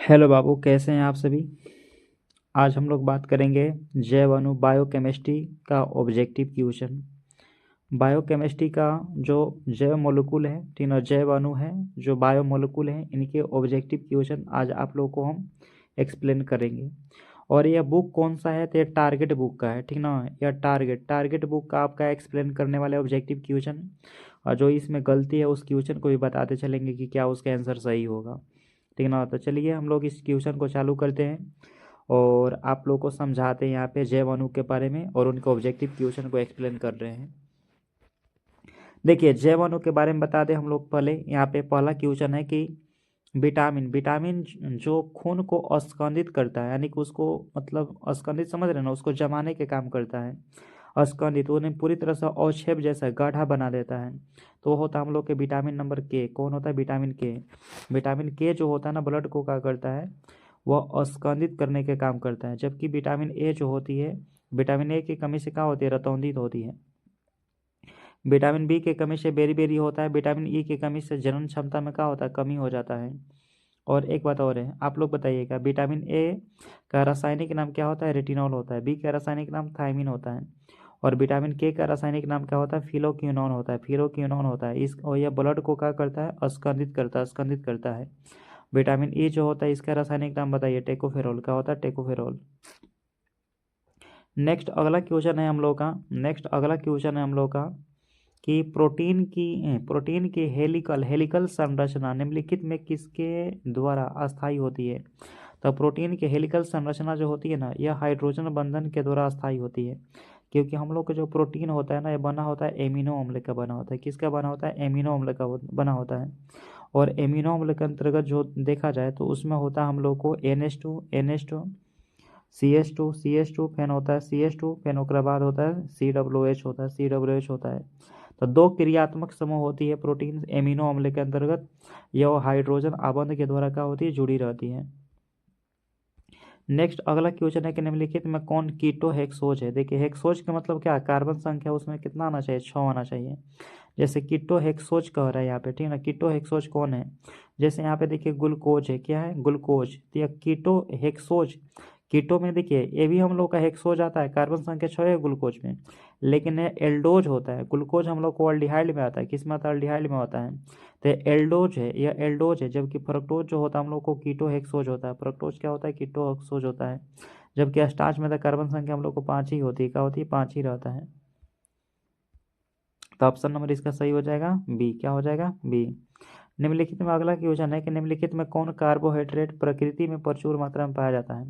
Hello बाबू, कैसे हैं आप सभी। आज हम लोग बात करेंगे जैव अणु बायोकेमिस्ट्री का ऑब्जेक्टिव क्वेश्चन। बायोकेमिस्ट्री का जो जैव मोलिक्यूल है, तीनों जैव अणु हैं जो बायो मोलिक्यूल हैं, इनके ऑब्जेक्टिव क्वेश्चन आज आप लोगों को हम एक्सप्लेन करेंगे। और यह बुक कौन सा है, तो यह टारगेट बुक का है, ठीक ना। यह टारगेट बुक का आपका एक्सप्लेन करने वाले ऑब्जेक्टिव क्वेश्चन, और जो इसमें गलती है उस क्वेश्चन को भी बताते चलेंगे कि क्या उसका आंसर सही होगा, ठीक ना। तो चलिए हम लोग इस क्वेश्चन को चालू करते हैं और आप लोग को समझाते हैं यहाँ पे जैव अणु के बारे में और उनके ऑब्जेक्टिव क्वेश्चन को एक्सप्लेन कर रहे हैं। देखिए, जैव अणु के बारे में बता दें हम लोग पहले। यहाँ पे पहला क्वेश्चन है कि विटामिन जो खून को अस्कंदित करता है, यानी कि उसको मतलब अस्कंदित समझ रहे हैं ना, उसको जमाने के काम करता है। अस्कंदित उन्हें पूरी तरह से अवक्षेप जैसा गाढ़ा बना देता है, तो वो होता है हम लोग के विटामिन नंबर के। कौन होता है? विटामिन के। विटामिन के जो होता है ना, ब्लड को क्या करता है, वह अस्कंदित करने के काम करता है। जबकि विटामिन ए जो होती है, विटामिन ए की कमी से क्या होती है, रतौंधित होती है। विटामिन बी की कमी से बेरी होता है। विटामिन ई की कमी से जनन क्षमता में क्या होता है, कमी हो जाता है। और एक बात और है, आप लोग बताइएगा, विटामिन ए का रासायनिक नाम क्या होता है? रेटिनॉल होता है। बी का रासायनिक नाम थायमिन होता है। और विटामिन के का रासायनिक नाम क्या होता है? फिलोक्विनोन होता है। फिलोक्विनोन होता है इस, और यह ब्लड को क्या करता है, अस्कंदित करता है। विटामिन ई जो होता है, इसका रासायनिक नाम बताइए। टेकोफेरोल। क्या होता है? टेकोफेरोल। नेक्स्ट अगला क्वेश्चन है हम लोग का, कि प्रोटीन की हेलिकल संरचना निम्नलिखित में किसके द्वारा अस्थायी होती है? तो प्रोटीन की हेलिकल संरचना जो होती है ना, यह हाइड्रोजन बंधन के द्वारा अस्थायी होती है। क्योंकि हम लोग का जो प्रोटीन होता है ना, यह बना होता है एमिनो अम्ल का बना होता है। किसका बना होता है? एमिनो अम्ल का बना होता है। और एमिनो अम्ल के अंतर्गत जो देखा जाए तो उसमें होता है हम लोग को NH2 CH2 फिर होता है CH2, फिर उसके बाद होता है COOH होता है। तो दो क्रियात्मक समूह होती है प्रोटीन एमिनो अम्ल के अंतर्गत। यह हाइड्रोजन आबंध के द्वारा क्या होती है, जुड़ी रहती है। नेक्स्ट अगला क्वेश्चन है कि निम्नलिखित में कौन कीटो हेक्सोज है? देखिए, हेक्सोज का मतलब क्या है, कार्बन संख्या उसमें कितना आना चाहिए, 6 आना चाहिए। जैसे कीटो हेक्सोज कह रहा है यहाँ पे, ठीक है ना। कीटो हेक्सोज कौन है? जैसे यहाँ पे देखिए ग्लूकोज है, क्या है, ग्लूकोज। तो यह कीटो हेक्सोज, कीटो में देखिए ये भी हम लोग का हेक्सोज आता है, कार्बन संख्या 6 है ग्लूकोज में। लेकिन ये एल्डोज होता है। ग्लूकोज हम लोग को एल्डिहाइड में आता है। किस में आता है? एल्डिहाइड में होता है। तो एल्डोज है, यह एल्डोज है। जबकि फ्रक्टोज जो होता है हम लोग को कीटो हेक्सोज होता है। फ्रक्टोज क्या होता है? कीटो हेक्सोज होता है। जबकि स्टार्च में तो कार्बन संख्या हम लोग को 5 ही होती है। क्या होती है? 5 ही रहता है। तो ऑप्शन नंबर इसका सही हो जाएगा बी। क्या हो जाएगा? बी। निम्नलिखित में अगला क्वेश्चन है कि निम्नलिखित में कौन कार्बोहाइड्रेट प्रकृति में प्रचुर मात्रा में पाया जाता है?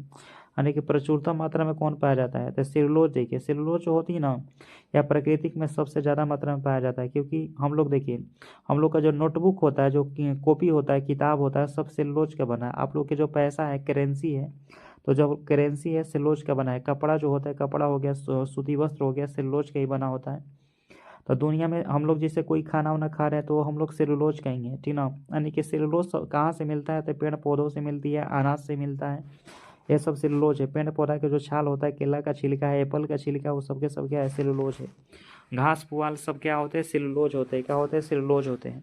यानी कि प्रचुरता मात्रा में कौन पाया जाता है? तो सेलुलोज। देखिए, सेलुलोज जो होती है ना, यह प्राकृतिक में सबसे ज़्यादा मात्रा में पाया जाता है। क्योंकि हम लोग देखिए, हम लोग का जो नोटबुक होता है, जो कॉपी होता है, किताब होता है, सब सेलुलोज का बना है। आप लोग के जो पैसा है, करेंसी है, तो जो करेंसी है सेलुलोज का बना है। कपड़ा जो होता है, कपड़ा हो गया, सूती वस्त्र हो गया, सेलुलोज का ही बना होता है। तो दुनिया में हम लोग जैसे कोई खाना वाना खा रहे हैं तो वो हम लोग सेलुलोज कहेंगे, ठीक ना। यानी कि सेलुलोज कहाँ से मिलता है? तो पेड़ पौधों से मिलती है, अनाज से मिलता है। ये सब सेलुलोज है। पेड़ पौधा का जो छाल होता है, केला का छिलका है, एप्पल का छिलका, वो सब के सब क्या है, सेलुलोज है। घास पुआल सब क्या होते हैं? सेलुलोज होते हैं। क्या होते हैं? सेलुलोज होते हैं।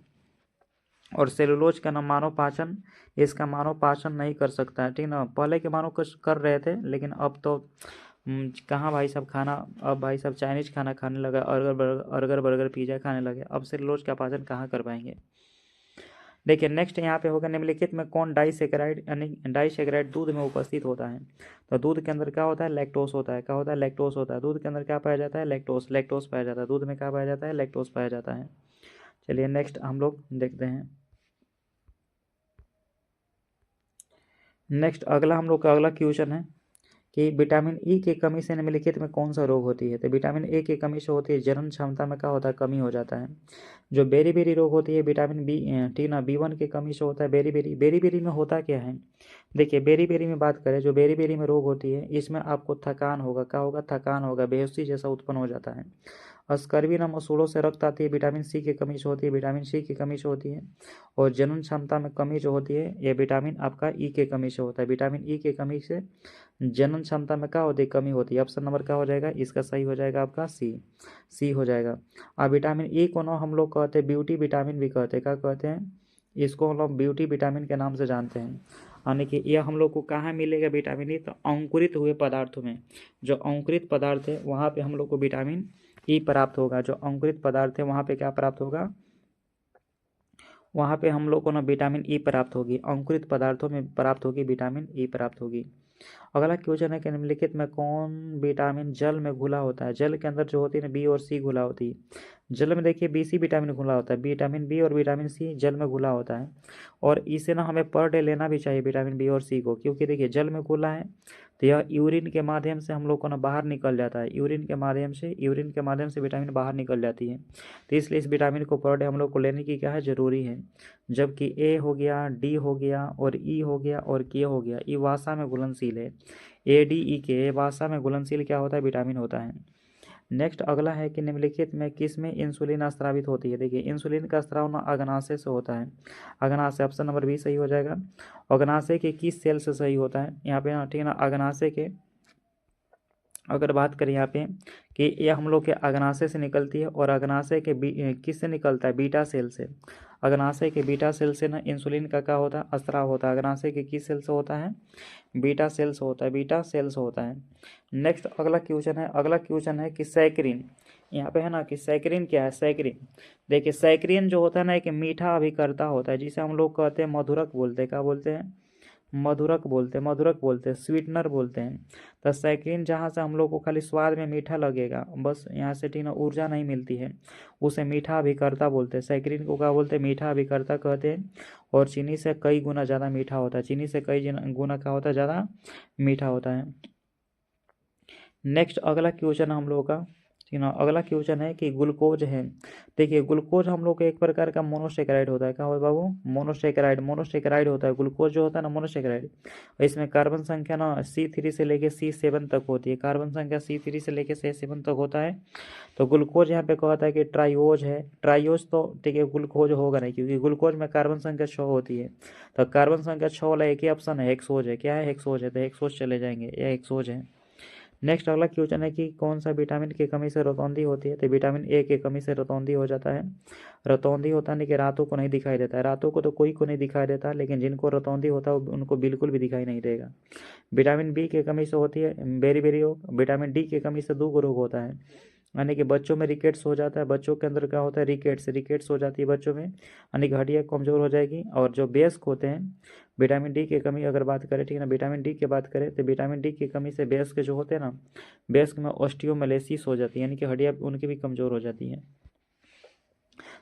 और सेलुलोज का ना मानव पाचन, इसका मानव पाचन नहीं कर सकता है, ठीक ना। पहले के मानव कुछ कर रहे थे, लेकिन अब तो कहाँ भाई साहब खाना, अब भाई साहब चाइनीज खाना खाने लगा, अर्गर बर्गर पिज्जा खाने लगे। अब सेलुलोज का पाचन कहाँ कर पाएंगे। देखिए नेक्स्ट यहाँ पे होगा, निम्नलिखित में कौन डाइसेकेराइड यानी डाइसेकेराइड दूध में उपस्थित होता है? तो दूध के अंदर क्या होता है? लैक्टोस होता है। क्या होता है? लैक्टोस होता है। दूध के अंदर क्या पाया जाता है? लैक्टोस पाया जाता है। दूध में क्या पाया जाता है? लैक्टोस पाया जाता है। चलिए नेक्स्ट हम लोग देखते हैं। नेक्स्ट अगला हम लोग का अगला क्वेश्चन है कि विटामिन ई की कमी से निम्नलिखित में कौन सा रोग होती है? तो विटामिन ए की कमी से होती है जनन क्षमता में क्या होता है? कमी हो जाता है। जो बेरी रोग होती है विटामिन बी, ठीक ना, B1 की कमी से होता है। बेरी में होता क्या है? देखिए, बेरी में बात करें, जो बेरी में रोग होती है, इसमें आपको थकान होगा। क्या होगा? थकान होगा, बेहोशी जैसा उत्पन्न हो जाता है। स्कर्वी नाम मसूड़ों से रक्त आती है, विटामिन सी की कमी से होती है। विटामिन सी की कमी से होती है। और जनन क्षमता में कमी जो होती है, ये विटामिन आपका ई के कमी से होता है। विटामिन ई की कमी से जनन क्षमता में क्या होती है? कमी होती है। ऑप्शन नंबर क्या हो जाएगा इसका? सही हो जाएगा आपका सी हो जाएगा। और विटामिन ई को ना हम लोग कहते हैं ब्यूटी विटामिन भी कहते हैं। क्या कहते हैं इसको? हम लोग ब्यूटी विटामिन के नाम से जानते हैं। यानी कि यह हम लोग को कहाँ मिलेगा विटामिन ई, तो अंकुरित हुए पदार्थों में। जो अंकुरित पदार्थ है वहाँ पे हम लोग को विटामिन ई प्राप्त होगा। जो अंकुरित पदार्थ है वहाँ पे क्या प्राप्त होगा, वहाँ पे हम लोग को ना विटामिन ई प्राप्त होगी। अंकुरित पदार्थों में प्राप्त होगी विटामिन ई प्राप्त होगी। अगला क्वेश्चन है कि निम्नलिखित में कौन विटामिन जल में घुला होता है। जल के अंदर जो होती है ना बी और सी घुला होती है। जल में देखिए बी सी विटामिन घुला होता है। विटामिन बी और विटामिन सी जल में घुला होता है, और इसे ना हमें पर डे लेना भी चाहिए विटामिन बी और सी को, क्योंकि देखिए जल में घुला है तो यह यूरिन के माध्यम से हम लोग को ना बाहर निकल जाता है। यूरिन के माध्यम से विटामिन बाहर निकल जाती है। तो इसलिए इस विटामिन को पर डे हम लोग को लेने की क्या है, ज़रूरी है। जबकि ए हो गया, डी हो गया और ई हो गया और के हो गया, ये वासा में घुलनशील है। ए डी ई के वासा में घुलनशील क्या होता है, विटामिन होता है। नेक्स्ट अगला है कि निम्नलिखित में किस में इंसुलिन स्रावित होती है। देखिए इंसुलिन का स्राव अग्नाशय से होता है। अग्नाशय, ऑप्शन नंबर बी सही हो जाएगा। अग्नाशय के किस सेल से सही होता है यहाँ पे ना, ठीक है ना। अग्नाशय के अगर बात करें यहाँ पे कि यह हम लोग के अग्नाशय से निकलती है, और अग्नाशय के किस से निकलता है, बीटा सेल से। अग्नाशय के बीटा सेल से ना इंसुलिन का क्या होता है, स्राव होता है। अग्नाशय के किस सेल से होता है, बीटा सेल से होता है, बीटा सेल से होता है। नेक्स्ट अगला क्वेश्चन है कि सैकरिन, यहाँ पे है ना कि सैकरिन क्या है। सैकरिन देखिए, सैकरिन जो होता है ना एक मीठा अभिकर्ता होता है, जिसे हम लोग कहते हैं मधुरक बोलते हैं। क्या बोलते हैं, मधुरक बोलते हैं, स्वीटनर बोलते हैं। तो सैकरिन जहाँ से हम लोग को खाली स्वाद में मीठा लगेगा, बस यहाँ से ठीक ना ऊर्जा नहीं मिलती है, उसे मीठा अभिकर्ता बोलते हैं। सैकरिन को क्या बोलते हैं, मीठा अभिकर्ता कहते हैं। और चीनी से कई गुना ज़्यादा मीठा होता है। चीनी से कई गुना क्या होता है, ज़्यादा मीठा होता है। नेक्स्ट अगला क्वेश्चन हम लोगों का, ठीक ना, अगला क्वेश्चन है कि ग्लूकोज है। देखिए ग्लूकोज हम लोग का एक प्रकार का मोनोसेकेराइड होता है। क्या होता है बाबू, मोनोसेकेराइड होता है। ग्लूकोज जो होता है ना मोनोसेकेराइड, इसमें कार्बन संख्या ना C3 से लेके C7 तक होती है। कार्बन संख्या C3 से लेके C7 तक होता है। तो ग्लूकोज यहाँ पे कहता है कि ट्राइओज है। ट्राइओज तो ठीक है ग्लूकोज होगा नहीं, क्योंकि ग्लूकोज में कार्बन संख्या 6 होती है। तो कार्बन संख्या 6 वाला एक ही ऑप्शन है, हेक्सोज है। क्या है, हेक्सोज है। तो हेक्सोज चले जाएंगे, यह हेक्सोज है। नेक्स्ट अगला क्वेश्चन है कि कौन सा विटामिन की कमी से रतौंधी होती है। तो विटामिन ए की कमी से रतौंधी हो जाता है। रतौंधी होता है कि रातों को नहीं दिखाई देता है। रातों को तो कोई को नहीं दिखाई देता, लेकिन जिनको रतौंधी होता है उनको बिल्कुल भी दिखाई नहीं देगा। विटामिन बी की कमी से होती है बेरी रोग। विटामिन डी की कमी से 2 रोग होता है, यानी कि बच्चों में रिकेट्स हो जाता है। बच्चों के अंदर क्या होता है, रिकेट्स हो जाती है बच्चों में, यानी कि हड्डियाँ कमज़ोर हो जाएगी। और जो वयस्क होते हैं, विटामिन डी की कमी अगर बात करें, ठीक है ना, विटामिन डी की बात करें तो विटामिन डी की कमी से वयस्क जो होते हैं ना, वयस्क में ऑस्टियोमेलेसिस हो जाती है, यानी कि हड्डियाँ उनकी भी कमज़ोर हो जाती हैं।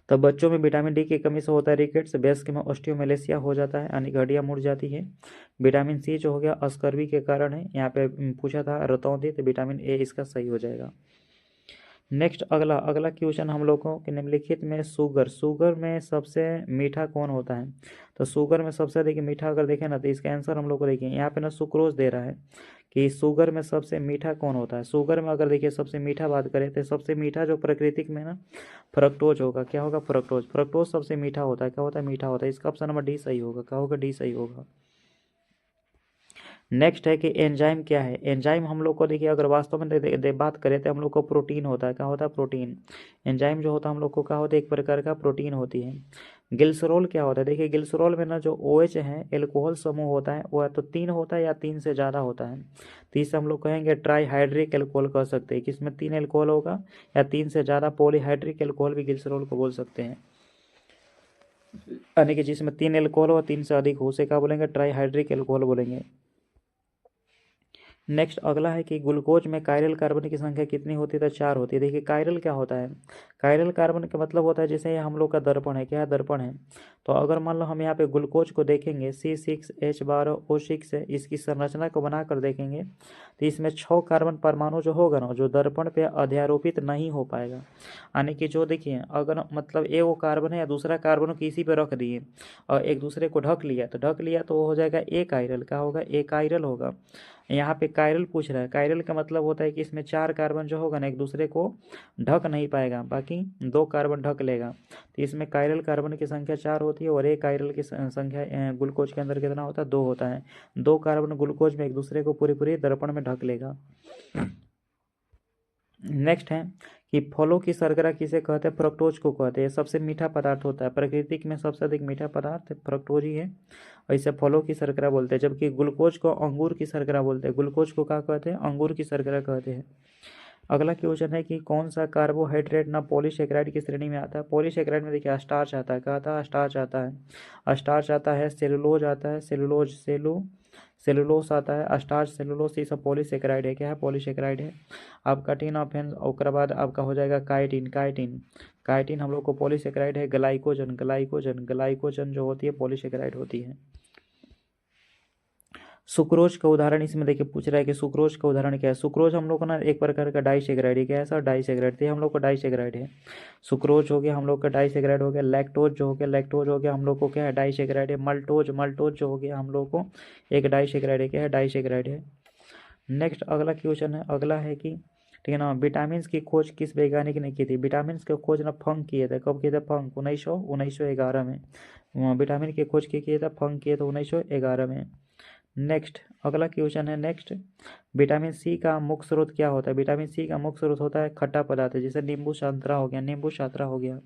तब बच्चों में विटामिन डी की कमी से होता है रिकेट्स, वयस्क में ऑस्टियोमेलेसिया हो जाता है, यानी कि हड्डियाँ मुड़ जाती है। विटामिन सी जो हो गया अस्कर्वी के कारण है, यहाँ पे पूछा था रतौंधी, तो विटामिन ए इसका सही हो जाएगा। नेक्स्ट अगला क्वेश्चन हम लोग को कि निम्नलिखित में शुगर में सबसे मीठा कौन होता है। तो शुगर में सबसे देखिए मीठा अगर देखें ना, तो इसका आंसर हम लोग को देखिए यहाँ पे ना सुक्रोज दे रहा है कि शुगर में सबसे मीठा कौन होता है। शुगर में अगर देखिए सबसे मीठा बात करें तो सबसे मीठा जो प्राकृतिक में ना फ्रक्टोज होगा। क्या होगा, फ्रक्टोज सबसे मीठा होता है। क्या होता है, मीठा होता है। इसका ऑप्शन नंबर डी सही होगा। क्या होगा, डी सही होगा। नेक्स्ट है कि एंजाइम क्या है। एंजाइम हम लोग को देखिए अगर वास्तव में बात करें तो हम लोग को प्रोटीन होता है। क्या होता है, प्रोटीन। एंजाइम जो होता है हम लोग को क्या होता है, एक प्रकार का प्रोटीन होती है। ग्लिसरॉल क्या होता है, देखिए ग्लिसरॉल में ना जो OH है, एल्कोहल समूह होता है, वो या तो 3 होता है या 3 से ज़्यादा होता है। तो इसे हम लोग कहेंगे ट्राईहाइड्रिक एल्कोहल कह सकते हैं, किसमें 3 एल्कोहल होगा या 3 से ज़्यादा। पॉलीहाइड्रिक एल्कोहल भी ग्लिसरॉल को बोल सकते हैं, यानी कि जिसमें 3 एल्कोहल हो 3 से अधिक हो, उसे क्या बोलेंगे, ट्राईहाइड्रिक एल्कोहल बोलेंगे। नेक्स्ट अगला है कि ग्लूकोज में कायरल कार्बन की संख्या कितनी होती है, तो 4 होती है। देखिए कायरल क्या होता है, कायरल कार्बन का मतलब होता है जैसे हम लोग का दर्पण है। क्या है, दर्पण है। तो अगर मान लो हम यहाँ पे ग्लूकोज को देखेंगे C6H12O6 है, इसकी संरचना को बनाकर देखेंगे तो इसमें 6 कार्बन परमाणु जो होगा ना, जो दर्पण पे अध्यारोपित नहीं हो पाएगा। यानी कि जो देखिए अगर मतलब एक वो कार्बन है या दूसरा कार्बन किसी पे रख दिए और एक दूसरे को ढक लिया तो वो हो जाएगा ए कायरल। क्या होगा, ए कायरल होगा। यहाँ पे कायरल पूछ रहा है। कायरल का मतलब होता है कि इसमें 4 कार्बन जो होगा ना एक दूसरे को ढक नहीं पाएगा, बाकी 2 कार्बन ढक लेगा। तो इसमें कायरल कार्बन की संख्या 4 होती है, और एक कायरल की संख्या ग्लूकोज के अंदर कितना होता है, 2 होता है। 2 कार्बन ग्लूकोज में एक दूसरे को पूरी दर्पण में ढक लेगा। नेक्स्ट है कि फलों की शर्करा किसे कहते हैं, फ्रक्टोज को कहते हैं। सबसे मीठा पदार्थ होता है, प्राकृतिक में सबसे अधिक मीठा पदार्थ फ्रक्टोज ही है, और इसे फलों की शर्करा बोलते हैं। जबकि ग्लूकोज को अंगूर की शर्करा बोलते हैं। ग्लूकोज को क्या कहते हैं, अंगूर की शर्करा कहते हैं। अगला क्वेश्चन है कि कौन सा कार्बोहाइड्रेट ना पॉलीसेकेराइड की श्रेणी में आता है। पॉलीसेकेराइड में देखिए स्टार्च आता है, क्या आता है, स्टार्च आता है। स्टार्च आता है, सेलुलोज आता है, सेलुलोस आता है, स्टार्च, सेलुलोस, ये सब पॉलीसेकेराइड है। क्या है, पॉलीसेकेराइड है। आपका टीन ऑफ फ्रेंड्स, उसके बाद आपका हो जाएगा काइटिन। काइटिन हम लोग को पॉलीसेकेराइड है। ग्लाइकोजन जो होती है पॉलीसेकेराइड होती है। सुक्रोज का उदाहरण इसमें देखिए पूछ रहा है कि सुक्रोज का उदाहरण क्या है। सुक्रोज हम लोग को ना एक प्रकार का डाइसेकेराइड है। क्या है सर, डाइसेकेराइड थे हम लोग को, डाइसेकेराइड है। सुक्रोज हो गया हम लोग का डाइसेकेराइड हो गया। लैक्टोज हो गया हम लोग को क्या है, डाइसेकेराइड है। मल्टोज जो हो गया हम लोग को एक डाइसेकेराइड है। क्या है, डाइसेकेराइड है। नेक्स्ट अगला क्वेश्चन है, अगला है कि ठीक है ना, विटामिन की खोज किस वैज्ञानिक ने की थी। विटामिन की खोज ना फंक किए थे। कब किए थे, फंक 1911 में विटामिन की खोज किए थे, फंक किए थे 1911 में। नेक्स्ट अगला क्वेश्चन है, नेक्स्ट विटामिन सी का मुख्य स्रोत क्या होता है। विटामिन सी का मुख्य स्रोत होता है खट्टा पदार्थ, जैसे नींबू संतरा हो गया।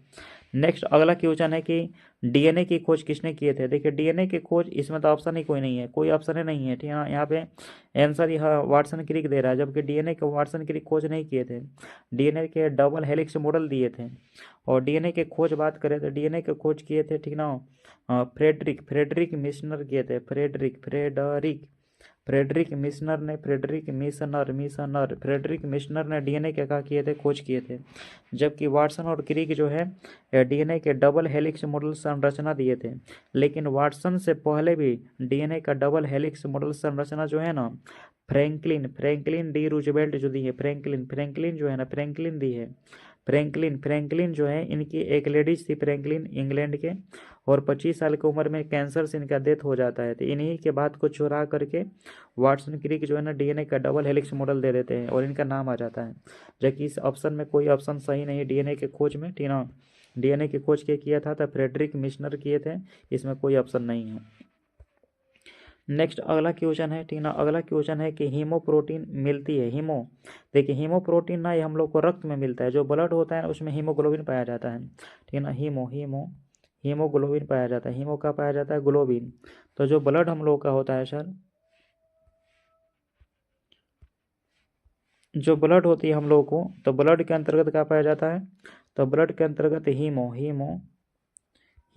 नेक्स्ट अगला क्वेश्चन है कि डीएनए की खोज किसने किए थे। देखिए डीएनए की खोज, इसमें तो ऑप्शन ही कोई नहीं है, कोई ऑप्शन ही नहीं है, ठीक है। यहाँ पे आंसर यह वाटसन क्रिक दे रहा है, जबकि डीएनए के वाटसन क्रिक खोज नहीं किए थे। डीएनए के डबल हेलिक्स मॉडल दिए थे। और डीएनए के खोज बात करें तो डीएनए के खोज किए थे, ठीक ना, फ्रेडरिक मिशनर किए थे। फ्रेडरिक मिशनर ने डीएनए के क्या किए थे, खोज किए थे। जबकि वाटसन और क्रिक जो है डीएनए के डबल हेलिक्स मॉडल संरचना दिए थे। लेकिन वाटसन से पहले भी डीएनए का डबल हेलिक्स मॉडल संरचना जो है ना, फ्रैंकलिन डी रूजवेल्ट जो दी है, फ्रैंकलिन जो है ना, फ्रैंकलिन दी है। फ्रैंकलिन जो है, इनकी एक लेडीज थी फ्रैंकलिन, इंग्लैंड के, और 25 साल की उम्र में कैंसर से इनका डेथ हो जाता है। तो इन्हीं के बात को चुरा करके वाटसन क्रिक जो है ना डीएनए का डबल हेलिक्स मॉडल दे देते हैं और इनका नाम आ जाता है। जबकि इस ऑप्शन में कोई ऑप्शन सही नहीं है डीएनए के खोज में, ठीक ना। डीएनए की खोज के किया था तो फ्रेडरिक मिशनर किए थे, इसमें कोई ऑप्शन नहीं है। नेक्स्ट अगला क्वेश्चन है, ठीक ना, अगला क्वेश्चन है कि हीमोप्रोटीन मिलती है। देखिए हीमोप्रोटीन ना ये हम लोग को रक्त में मिलता है। जो ब्लड होता है उसमें हीमोग्लोबिन पाया जाता है, ठीक ना। हीमोग्लोबिन पाया जाता है। हीमो का पाया जाता है, ग्लोबिन। तो जो ब्लड हम लोग का होता है सर, जो ब्लड होती है हम लोग को, तो ब्लड के अंतर्गत क्या पाया जाता है, तो ब्लड के अंतर्गत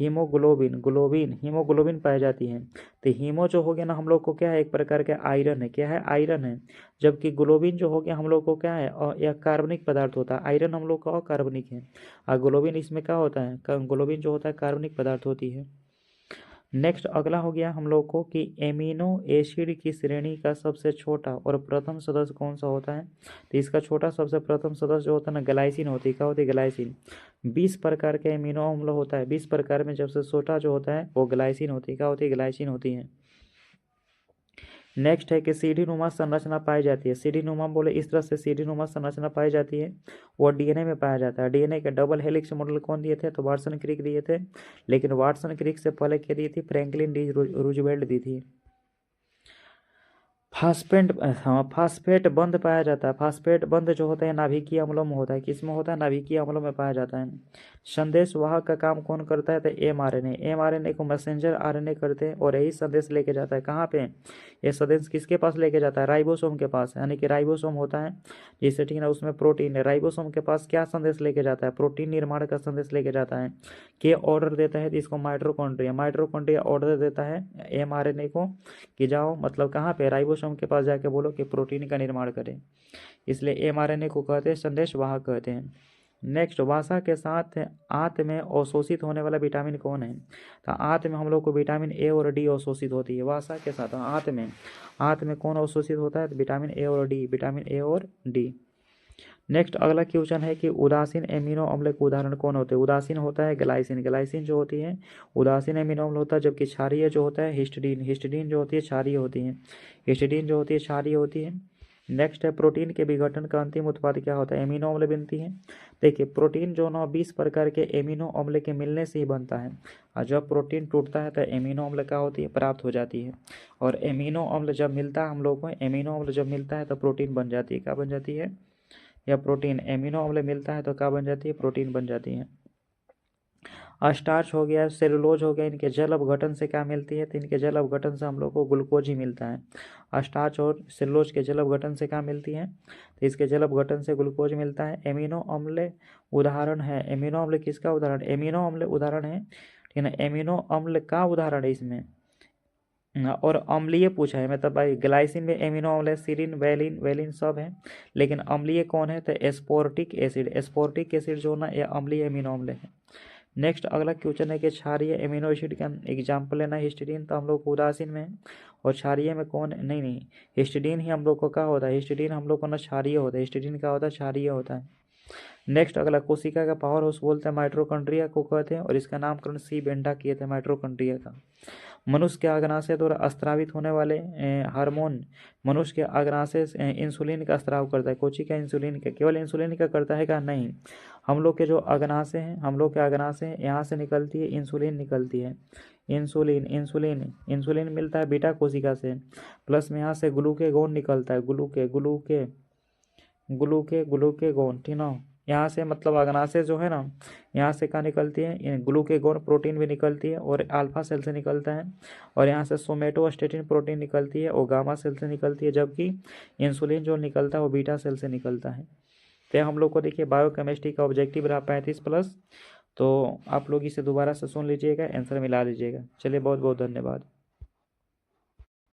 हीमोग्लोबिन पाई जाती है। तो हीमो जो हो गया ना हम लोग को क्या है, एक प्रकार का आयरन है। क्या है, आयरन है। जबकि ग्लोबिन जो हो गया हम लोग को क्या है, और यह कार्बनिक पदार्थ होता है। आयरन हम लोग का अकार्बनिक है, और ग्लोबिन इसमें क्या होता है, ग्लोबिन जो होता है कार्बनिक पदार्थ होती है। नेक्स्ट अगला हो गया हम लोग को कि एमिनो एसिड की श्रेणी का सबसे छोटा और प्रथम सदस्य कौन सा होता है। तो इसका छोटा सबसे प्रथम सदस्य जो होता है ना, ग्लाइसिन होती है। क्या होती है, ग्लाइसिन। 20 प्रकार के एमिनो अम्ल होता है, 20 प्रकार में सबसे छोटा जो होता है वो ग्लाइसिन होती है। क्या होती है, ग्लाइसिन होती है। नेक्स्ट है कि सीढ़ी नुमा संरचना पाई जाती है। सीढ़ी नुमा बोले इस तरह से सीढ़ी नुमा संरचना पाई जाती है, वो डीएनए में पाया जाता है। डीएनए के डबल हेलिक्स मॉडल कौन दिए थे, तो वाटसन क्रिक दिए थे। लेकिन वाटसन क्रिक से पहले क्या दी थी, फ्रैंकलिन डी रूजवेल्ट दी थी। फास्फेट बंध पाया जाता है। फास्फेट बंध जो होता है नाभिकीय अम्लों में होता है। किसमें होता है, नाभिकीय अम्लों में पाया जाता है। संदेश वाहक का काम कौन करता है, तो एमआरएनए को मैसेंजर आरएनए करते हैं और यही संदेश लेके जाता है कहाँ पे, ये संदेश किसके पास लेके जाता है, राइबोसोम के पास। यानी कि राइबोसोम होता है जिससे, ठीक है ना, उसमें प्रोटीन है। राइबोसोम के पास क्या संदेश लेके जाता है, प्रोटीन निर्माण का संदेश लेके जाता है। के ऑर्डर देता है जिसको माइटोकॉन्ड्रिया ऑर्डर देता है एमआरएनए को कि जाओ, मतलब कहाँ पे, राइबोसोम के पास जाके बोलो कि प्रोटीन का निर्माण करें। इसलिए एमआरएनए को कहते हैं संदेश वाहक कहते हैं। नेक्स्ट, वसा के साथ आंत में अवशोषित होने वाला विटामिन कौन है। तो आंत में हम लोग को विटामिन ए और डी अवशोषित होती है। वसा के साथ आंत में कौन अवशोषित होता है, तो विटामिन ए और डी। नेक्स्ट अगला क्वेश्चन है कि उदासीन एमिनो अम्ल के उदाहरण कौन होते हैं। उदासीन होता है ग्लाइसिन जो होती है उदासीन एमिनो अम्ल होता है। जबकि क्षारीय जो होता है हिस्टिडीन जो होती है क्षारीय होती है। नेक्स्ट है प्रोटीन के विघटन का अंतिम उत्पाद क्या होता है, एमिनो अम्ल बनती है। देखिए प्रोटीन जो ना 20 प्रकार के एमिनो अम्ल के मिलने से ही बनता है, और जब प्रोटीन टूटता है तो एमिनो अम्ल क्या होती है, प्राप्त हो जाती है। और एमिनो अम्ल जब मिलता है हम लोग को, एमिनो अम्ल जब मिलता है तो प्रोटीन बन जाती है। क्या बन जाती है, या प्रोटीन, एमिनो अम्ल मिलता है तो क्या बन जाती है, प्रोटीन बन जाती है। स्टार्च हो गया, सेलुलोज हो गया, इनके जल अपघटन से क्या मिलती है, तो इनके जल अपघटन से हम लोग को ग्लूकोज ही मिलता है। स्टार्च और सेलुलोज के जल अपघटन से क्या मिलती है, तो इसके जल अपघटन से ग्लूकोज मिलता है। एमिनो अम्ल उदाहरण है, एमिनो अम्ल किसका उदाहरण, एमिनो अम्ल उदाहरण है, ठीक है ना, एमिनो अम्ल का उदाहरण है इसमें। और अम्लीय पूछा है, मतलब भाई ग्लाइसिन में एमिनो अम्ल है, सीरिन, वैलिन, वेलिन सब है, लेकिन अम्लीय कौन है, तो एस्पोर्टिक एसिड, एस्पोर्टिक एसिड जो ना ये अम्लीय एमिनो अम्ल है। नेक्स्ट अगला क्वेश्चन है कि क्षारीय एमिनो एसिड का एग्जाम्पल लेना है। हिस्टीडीन तो हम लोग को उदासीन में है, और क्षारीय में कौन, नहीं हिस्टीडीन ही हम लोग को क्या होता है, हिस्टीडीन हम लोग को ना क्षारीय होता है, हिस्टीडीन क्या होता है, क्षारीय होता है। नेक्स्ट अगला कोशिका का पावर हाउस बोलते हैं माइटोकॉन्ड्रिया को कहते हैं, और इसका नामकरण सी बेंडा किए थे माइटोकॉन्ड्रिया का। मनुष्य के अग्नाशय द्वारा स्त्रावित होने वाले हार्मोन, मनुष्य के अग्नाशय इंसुलिन का स्त्राव करता है, कोची का, इंसुलिन का, केवल इंसुलिन का करता है क्या, नहीं, हम लोग के जो अग्नाशय हैं, हम लोग के अग्नाशय हैं, यहाँ से निकलती है इंसुलिन, निकलती है इंसुलिन, इंसुलिन इंसुलिन मिलता है बीटा कोशिका से, प्लस में यहाँ से ग्लूकेगोन निकलता है, ग्लूकेगोन, ठीक ना, यहाँ से मतलब अग्नाशय जो है ना, यहाँ से क्या निकलती है, ग्लूकेगोन प्रोटीन भी निकलती है, और अल्फा सेल से निकलता है, और यहाँ से सोमेटोस्टेटिन प्रोटीन निकलती है, और गामा सेल से निकलती है, जबकि इंसुलिन जो निकलता है वो बीटा सेल से निकलता है। तो हम लोग को देखिए बायोकेमिस्ट्री का ऑब्जेक्टिव रहा 35+, तो आप लोग इसे दोबारा से सुन लीजिएगा, आंसर मिला लीजिएगा। चलिए बहुत बहुत धन्यवाद।